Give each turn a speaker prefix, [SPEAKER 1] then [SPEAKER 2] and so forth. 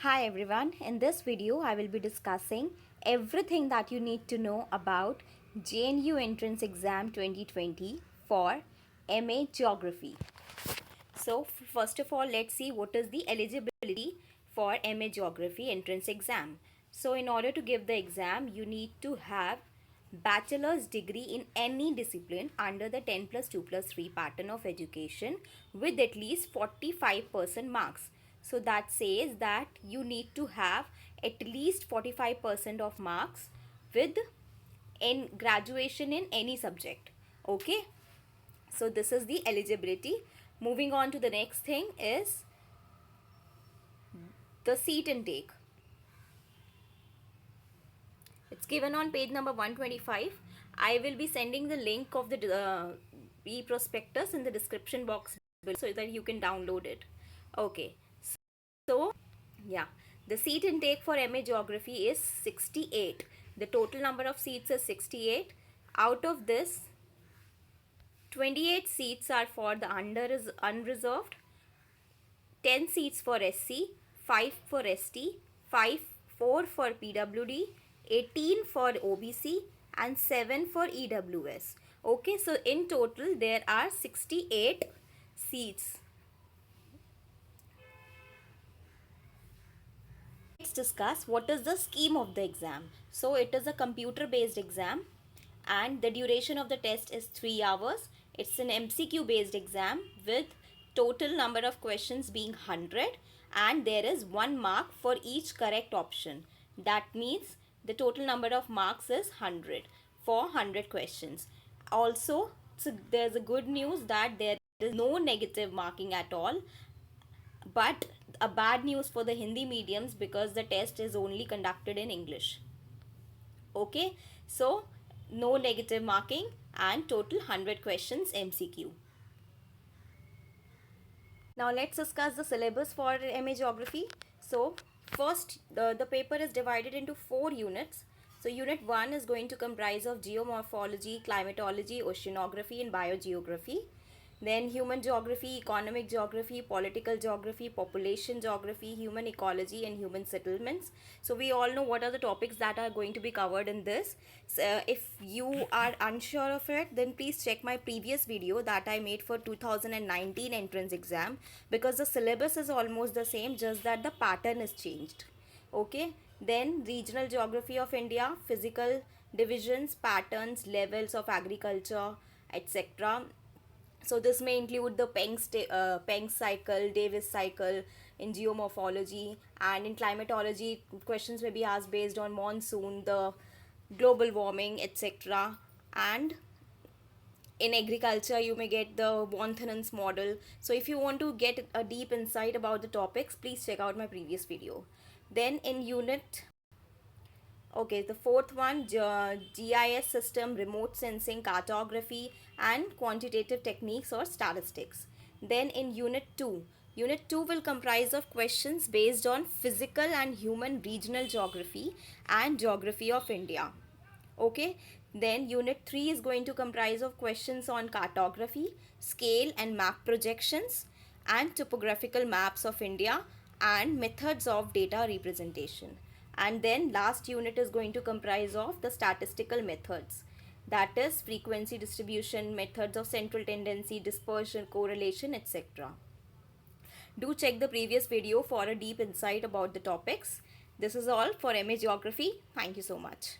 [SPEAKER 1] Hi everyone, in this video I will be discussing everything that you need to know about JNU Entrance Exam 2020 for MA Geography. So first of all, let's see what is the eligibility for MA Geography Entrance Exam. So in order to give the exam, you need to have bachelor's degree in any discipline under the 10 plus 2 plus 3 pattern of education with at least 45% marks. So that says that you need to have at least 45% of marks with in graduation in any subject. Okay, so this is the eligibility. Moving on to the next thing is the seat intake. It's given on page number 125. I will be sending the link of the e-prospectus in the description box below so that you can download it. Okay, so yeah, the seat intake for MA Geography is 68. The total number of seats is 68. Out of this, 28 seats are for the unreserved, 10 seats for SC, 5 for ST, 4 for PWD, 18 for OBC and 7 for EWS. Okay, so in total there are 68 seats. Let's discuss what is the scheme of the exam. So it is a computer based exam and the duration of the test is 3 hours. It's an MCQ based exam with total number of questions being 100 and there is 1 mark for each correct option. That means the total number of marks is 100 for 100 questions. Also, so there's a good news that there is no negative marking at all, but a bad news for the Hindi mediums because the test is only conducted in English. Okay, so no negative marking and total 100 questions MCQ. Now let's discuss the syllabus for MA Geography. So first the paper is divided into 4 units. So unit 1 is going to comprise of geomorphology, climatology, oceanography and biogeography. Then human geography, economic geography, political geography, population geography, human ecology and human settlements. So we all know what are the topics that are going to be covered in this. So if you are unsure of it, then please check my previous video that I made for 2019 entrance exam, because the syllabus is almost the same, just that the pattern is changed. Okay, then regional geography of India, physical divisions, patterns, levels of agriculture, etc. So this may include the Peng cycle, Davis cycle in geomorphology, and in climatology questions may be asked based on monsoon, the global warming, etc. And in agriculture you may get the von Thunen's model. So if you want to get a deep insight about the topics, please check out my previous video. Then in unit Okay, the fourth one, GIS system, remote sensing, cartography and quantitative techniques or statistics. Then in Unit 2 will comprise of questions based on physical and human regional geography and geography of India. Okay, then Unit 3 is going to comprise of questions on cartography, scale and map projections and topographical maps of India and methods of data representation. And then last unit is going to comprise of the statistical methods, that is frequency distribution, methods of central tendency, dispersion, correlation, etc. Do check the previous video for a deep insight about the topics. This is all for MA Geography. Thank you so much.